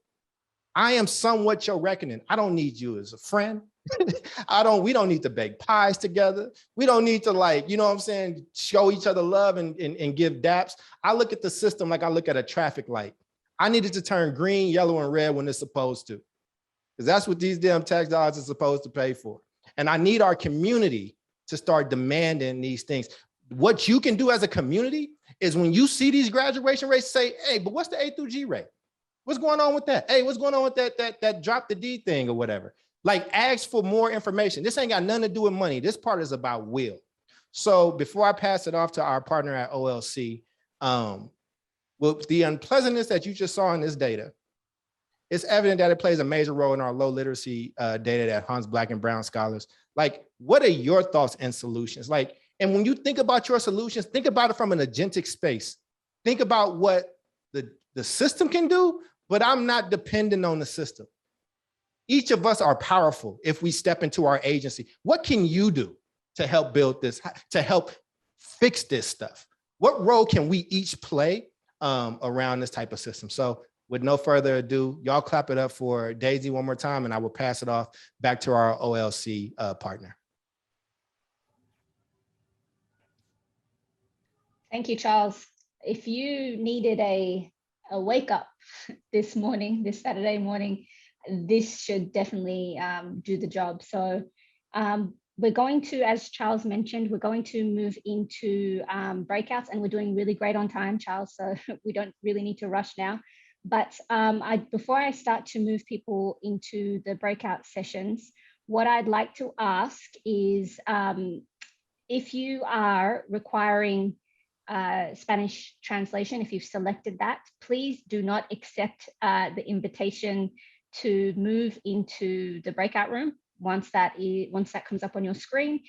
[SPEAKER 1] I am somewhat your reckoning. I don't need you as a friend. We don't need to bake pies together. We don't need to, like, you know what I'm saying, show each other love and give daps. I look at the system like I look at a traffic light. I need it to turn green, yellow, and red when it's supposed to, because that's what these damn tax dollars are supposed to pay for. And I need our community to start demanding these things. What you can do as a community is when you see these graduation rates, say, hey, but what's the A through G rate? What's going on with that? Hey, what's going on with that drop the D thing or whatever? Like, ask for more information. This ain't got nothing to do with money. This part is about will. So before I pass it off to our partner at OLC, with the unpleasantness that you just saw in this data, it's evident that it plays a major role in our low literacy data that haunts Black and Brown scholars. Like, what are your thoughts and solutions? Like, and when you think about your solutions, think about it from an agentic space. Think about what the system can do, but I'm not dependent on the system. Each of us are powerful if we step into our agency. What can you do to help build this, to help fix this stuff? What role can we each play around this type of system? So with no further ado, y'all clap it up for Daysi one more time, and I will pass it off back to our OLC partner.
[SPEAKER 4] Thank you, Charles. If you needed a wake up this Saturday morning, this should definitely do the job. So we're going to, as Charles mentioned, we're going to move into breakouts, and we're doing really great on time, Charles, so we don't really need to rush now. But before I start to move people into the breakout sessions, what I'd like to ask is if you are requiring Spanish translation, if you've selected that, please do not accept the invitation to move into the breakout room. Once that comes up on your screen,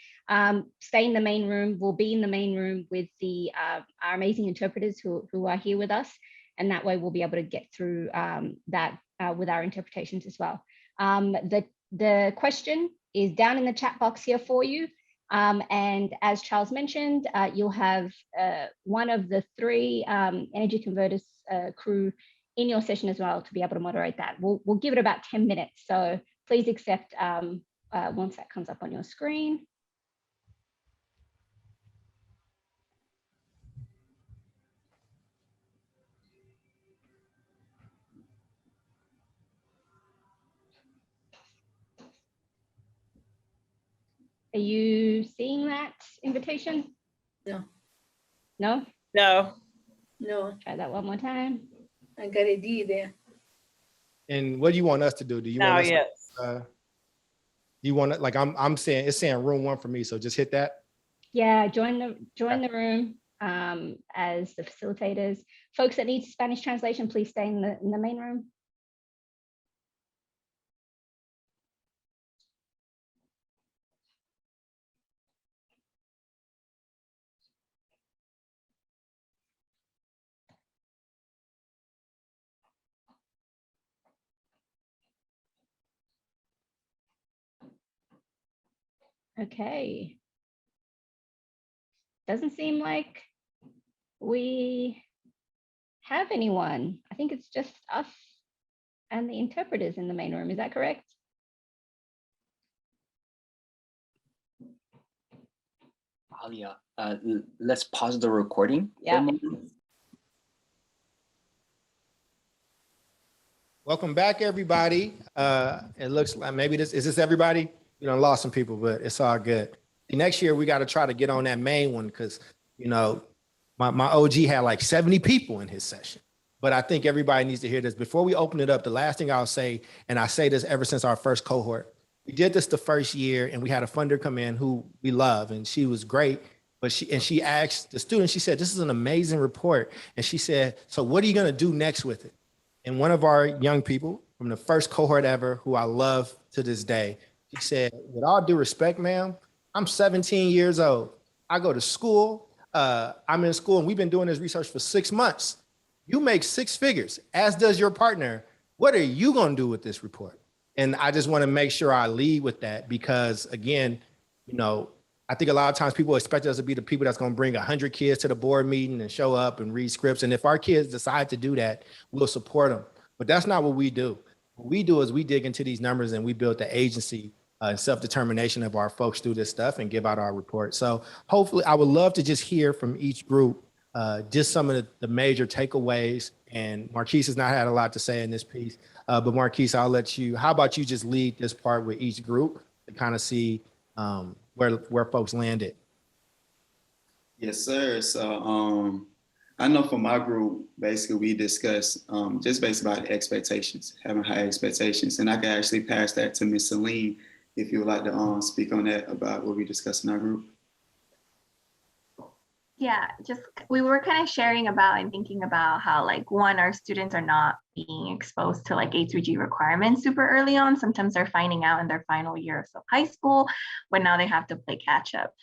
[SPEAKER 4] stay in the main room. We'll be in the main room with our amazing interpreters who are here with us, and that way we'll be able to get through that with our interpretations as well. The question is down in the chat box here for you. And as Charles mentioned, you'll have one of the 3 Energy Converters crew in your session as well to be able to moderate that. We'll give it about 10 minutes. So please accept once that comes up on your screen. Are you seeing that invitation?
[SPEAKER 5] No.
[SPEAKER 4] No?
[SPEAKER 5] No. No,
[SPEAKER 4] Try that one more time.
[SPEAKER 5] I got a D there.
[SPEAKER 1] And what do you want us to do? Do you
[SPEAKER 6] No,
[SPEAKER 1] want us
[SPEAKER 6] yes.
[SPEAKER 1] you want it like I'm saying it's saying room 1 for me, so just hit that.
[SPEAKER 4] Yeah, join the room as the facilitators. Folks that need Spanish translation, please stay in the main room. Okay. Doesn't seem like we have anyone. I think it's just us and the interpreters in the main room. Is that correct?
[SPEAKER 7] Alia, let's pause the recording for
[SPEAKER 4] Yeah.
[SPEAKER 7] a moment.
[SPEAKER 1] Welcome back, everybody. It looks like maybe is this everybody? You know, lost some people, but it's all good. Next year we got to try to get on that main one because my OG had like 70 people in his session. But I think everybody needs to hear this. Before we open it up, the last thing I'll say, and I say this ever since our first cohort, we did this the first year and we had a funder come in who we love and she was great. But she asked the student, she said, this is an amazing report. And she said, so what are you going to do next with it? And one of our young people from the first cohort ever, who I love to this day, he said, with all due respect, ma'am, I'm 17 years old. I go to school. I'm in school and we've been doing this research for 6 months. You make 6 figures, as does your partner. What are you going to do with this report? And I just want to make sure I lead with that because, again, I think a lot of times people expect us to be the people that's going to bring 100 kids to the board meeting and show up and read scripts. And if our kids decide to do that, we'll support them. But that's not what we do. What we do is we dig into these numbers and we build the agency and self-determination of our folks through this stuff and give out our report. So hopefully I would love to just hear from each group just some of the major takeaways. And Marquise has not had a lot to say in this piece, but Marquise, I'll let you, how about you just lead this part with each group to kind of see where folks landed.
[SPEAKER 3] Yes, sir. So I know for my group, basically we discussed just basically about expectations, having high expectations. And I can actually pass that to Ms. Celine if you would like to speak on that about what we discussed in our group.
[SPEAKER 8] Yeah, just we were kind of sharing about and thinking about how one, our students are not being exposed to A3G requirements super early on. Sometimes they're finding out in their final years of high school when now they have to play catch up.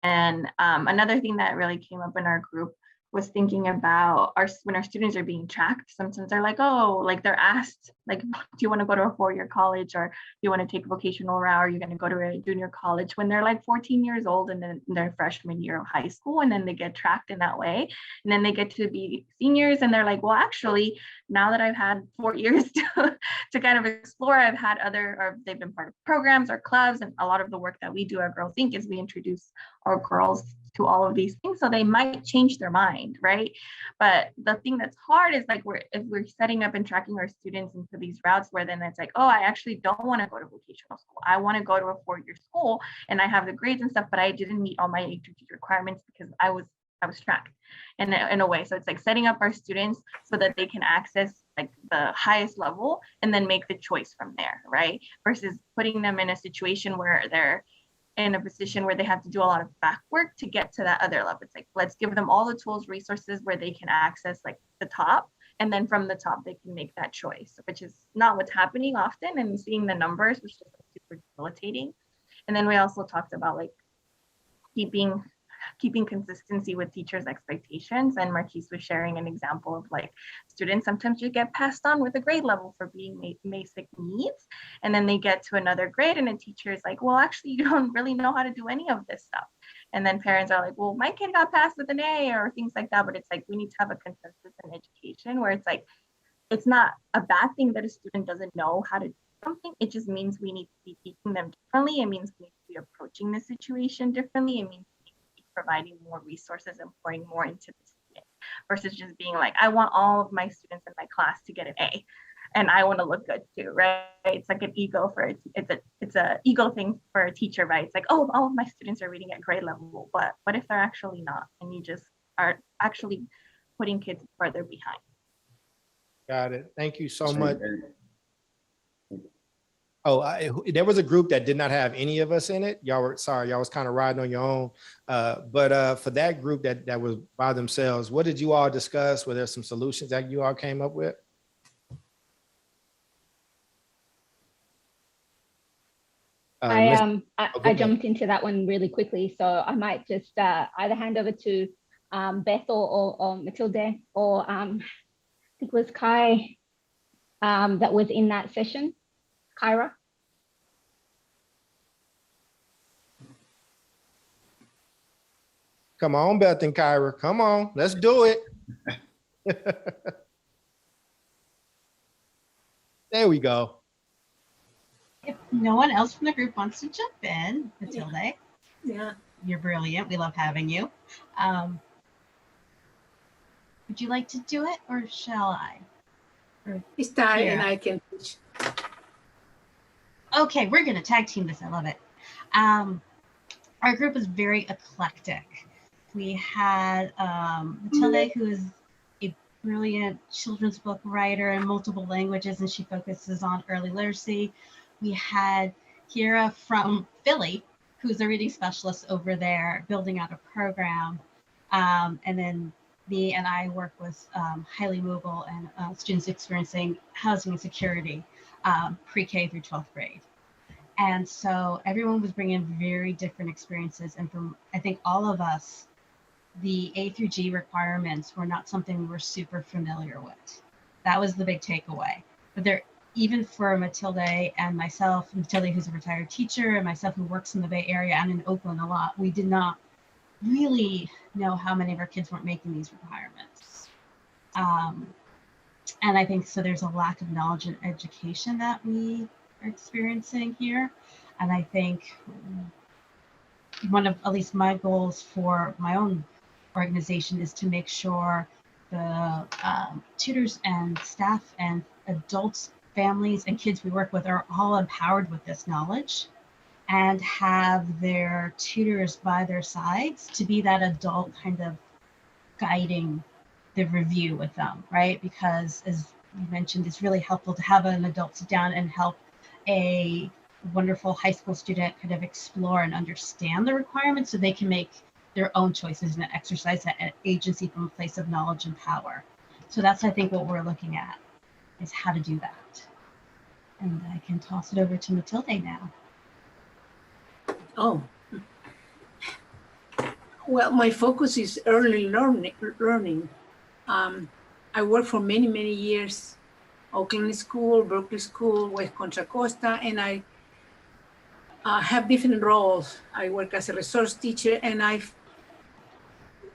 [SPEAKER 8] And another thing that really came up in our group was thinking about when our students are being tracked. Sometimes they're they're asked, do you want to go to a 4-year college, or do you want to take a vocational route, or you're going to go to a junior college when they're 14 years old and then their freshman year of high school, and then they get tracked in that way. And then they get to be seniors and they're well, actually, now that I've had 4 years to kind of explore, I've had they've been part of programs or clubs. And a lot of the work that we do at Girls Inc. is we introduce our girls to all of these things, so they might change their mind, right? But the thing that's hard is if we're setting up and tracking our students into these routes where then it's like, oh, I actually don't want to go to vocational school. I want to go to a 4-year school and I have the grades and stuff, but I didn't meet all my A2G requirements because I was tracked in a way. So it's like setting up our students so that they can access like the highest level and then make the choice from there, right? Versus putting them in a situation where they're in a position where they have to do a lot of back work to get to that other level. It's like, let's give them all the tools, resources where they can access like the top, and then from the top they can make that choice, which is not what's happening often. And seeing the numbers, which is super debilitating. And then we also talked about like keeping consistency with teachers' expectations. And Marquise was sharing an example of like students sometimes just get passed on with a grade level for being basic needs. And then they get to another grade and a teacher is like, well, actually, you don't really know how to do any of this stuff. And then parents are like, well, my kid got passed with an A or things like that. But it's like, we need to have a consensus in education where it's like, it's not a bad thing that a student doesn't know how to do something. It just means we need to be teaching them differently. It means we need to be approaching the situation differently. It means providing more resources and pouring more into the student versus just being like, I want all of my students in my class to get an A and I want to look good too, right? It's like an ego for it's a ego thing for a teacher, right? It's like, oh, all of my students are reading at grade level, but what if they're actually not? And you just are actually putting kids further behind.
[SPEAKER 1] Got it. Thank you so much. Oh, there was a group that did not have any of us in it. Y'all was kind of riding on your own. But for that group that was by themselves, what did you all discuss? Were there some solutions that you all came up with?
[SPEAKER 4] I jumped into that one really quickly, so I might just either hand over to Beth or Matilde, or I think it was Kai that was in that session. Kyra.
[SPEAKER 1] Come on, Beth and Kyra. Come on, let's do it. There we go.
[SPEAKER 6] If no one else from the group wants to jump in, Matilde,
[SPEAKER 5] Yeah.
[SPEAKER 6] you're brilliant. We love having you. Would you like to do it, or shall I?
[SPEAKER 5] Start and
[SPEAKER 6] Yeah.
[SPEAKER 5] I can teach.
[SPEAKER 6] Okay, we're gonna tag team this. I love it. Our group is very eclectic. We had Matilde, who is a brilliant children's book writer in multiple languages, and she focuses on early literacy. We had Kira from Philly, who's a reading specialist over there, building out a program. And then me and I work with highly mobile and students experiencing housing insecurity, pre-K through 12th grade. And so everyone was bringing very different experiences. And from, I think, all of us, the A through G requirements were not something we were super familiar with. That was the big takeaway. But there, even for Matilde and myself, Matilde, who's a retired teacher, and myself, who works in the Bay Area and in Oakland a lot, we did not really know how many of our kids weren't making these requirements. And I think so there's a lack of knowledge and education that we are experiencing here. And I think one of at least my goals for my own organization is to make sure the tutors and staff and adults, families, and kids we work with are all empowered with this knowledge and have their tutors by their sides to be that adult kind of guiding the review with them, right? Because as you mentioned, it's really helpful to have an adult sit down and help a wonderful high school student kind of explore and understand the requirements so they can make their own choices and exercise that agency from a place of knowledge and power. So that's, I think, what we're looking at, is how to do that. And I can toss it over to Matilde now.
[SPEAKER 5] Oh. Well, my focus is early learning. I worked for many, many years, Oakland School, Berkeley School, West Contra Costa, and I have different roles. I work as a resource teacher, and I've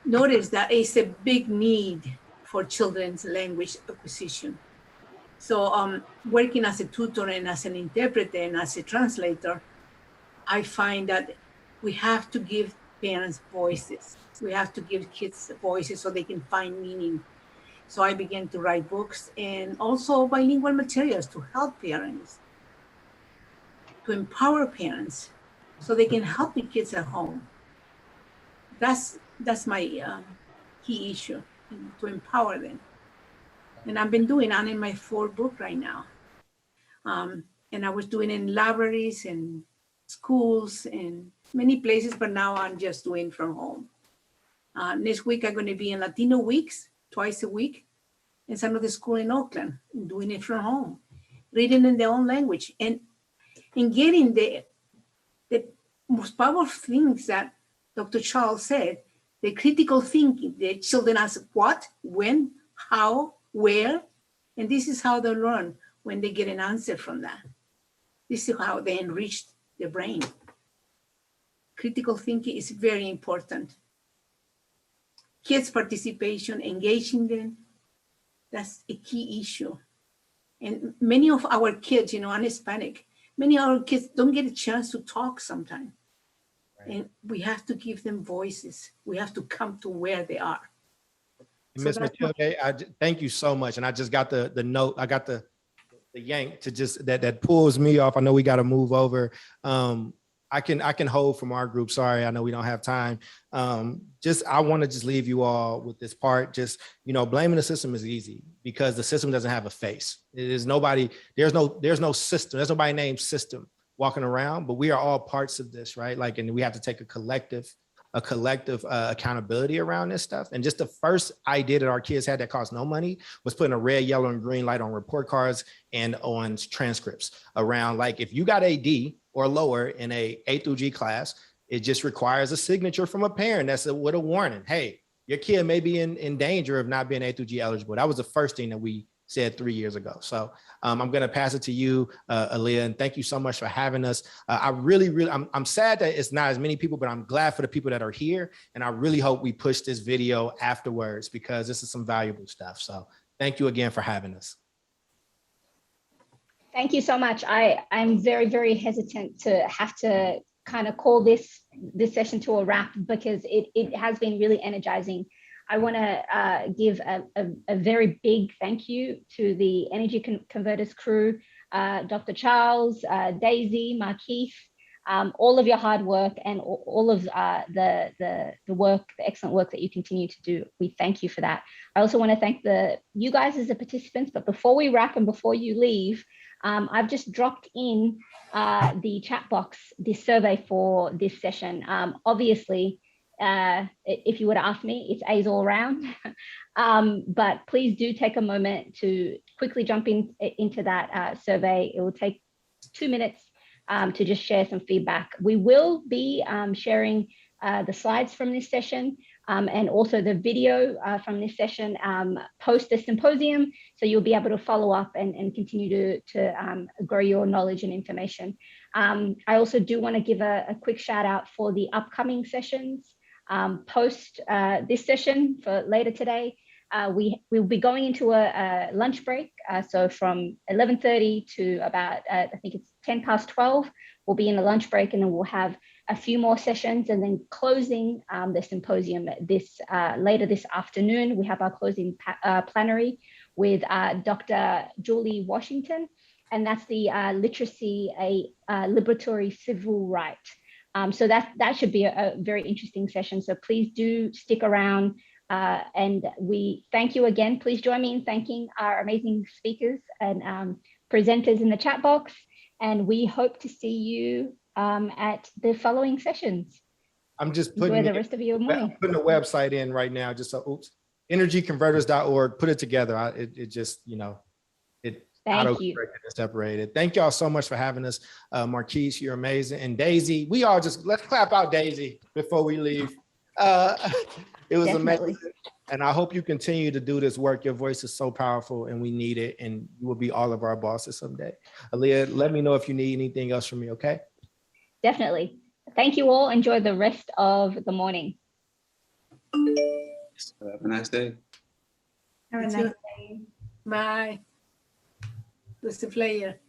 [SPEAKER 5] noticed that it's a big need for children's language acquisition. So working as a tutor and as an interpreter and as a translator, I find that we have to give parents voices. We have to give kids voices so they can find meaning. So I began to write books and also bilingual materials to help parents, to empower parents so they can help the kids at home. That's my key issue, to empower them. And I'm in my fourth book right now. And I was doing it in libraries and schools and many places, but now I'm just doing from home. Next week, I'm going to be in Latino Weeks, twice a week, in some of the school in Oakland, doing it from home, reading in their own language, and getting the most powerful things that Dr. Charles said, the critical thinking. The children ask what, when, how, where, and this is how they learn when they get an answer from that. This is how they enrich their brain. Critical thinking is very important. Kids' participation, engaging them, that's a key issue. And many of our kids, I'm Hispanic, many of our kids don't get a chance to talk sometimes. Right. And we have to give them voices. We have to come to where they are.
[SPEAKER 1] Ms. Matilde, thank you so much. And I just got the note, I got the yank to just that pulls me off. I know we got to move over. I can hold from our group. Sorry, I know we don't have time. I want to just leave you all with this part. Just, blaming the system is easy because the system doesn't have a face. There's no system. There's nobody named system walking around, but we are all parts of this, right? And we have to take a collective accountability around this stuff. And just the first idea that our kids had that cost no money was putting a red, yellow, and green light on report cards and on transcripts around, if you got a D or lower in a A through G class, it just requires a signature from a parent that's with a warning. Hey, your kid may be in danger of not being A through G eligible. That was the first thing that we said 3 years ago. So I'm going to pass it to you, Alia, and thank you so much for having us. I'm sad that it's not as many people, but I'm glad for the people that are here. And I really hope we push this video afterwards because this is some valuable stuff. So thank you again for having us.
[SPEAKER 4] Thank you so much. I'm very, very hesitant to have to kind of call this session to a wrap because it has been really energizing. I want to give a very big thank you to the Energy Converters crew, Dr. Charles, Daysi, Marquise, all of your hard work and all of the excellent work that you continue to do. We thank you for that. I also want to thank you guys as the participants, but before we wrap and before you leave, I've just dropped in the chat box, this survey for this session. Obviously, if you were to ask me, it's A's all around. But please do take a moment to quickly jump into that survey. It will take 2 minutes to just share some feedback. We will be sharing the slides from this session and also the video from this session post the symposium. So you'll be able to follow up and continue to grow your knowledge and information. I also do want to give a quick shout out for the upcoming sessions. Post this session for later today, we'll be going into a lunch break. So from 11:30 to about, I think it's 12, we'll be in a lunch break, and then we'll have a few more sessions, and then closing the symposium later this afternoon. We have our closing plenary with Dr. Julie Washington, and that's the literacy, a liberatory civil right. So that should be a very interesting session. So please do stick around, and we thank you again. Please join me in thanking our amazing speakers and presenters in the chat box. And we hope to see you at the following sessions.
[SPEAKER 1] I'm just putting
[SPEAKER 4] the rest of your morning.
[SPEAKER 1] I'm putting a website in right now. Just so, energyconverters.org. Put it together. It just,
[SPEAKER 4] Thank you.
[SPEAKER 1] Separated. Thank y'all so much for having us. Marquise, you're amazing. And Daysi, let's clap out Daysi before we leave. It was amazing. And I hope you continue to do this work. Your voice is so powerful and we need it. And you will be all of our bosses someday. Alia, let me know if you need anything else from me, okay?
[SPEAKER 4] Definitely. Thank you all. Enjoy the rest of the morning.
[SPEAKER 3] Have a nice day.
[SPEAKER 2] Have a nice day.
[SPEAKER 5] Bye. It's a player.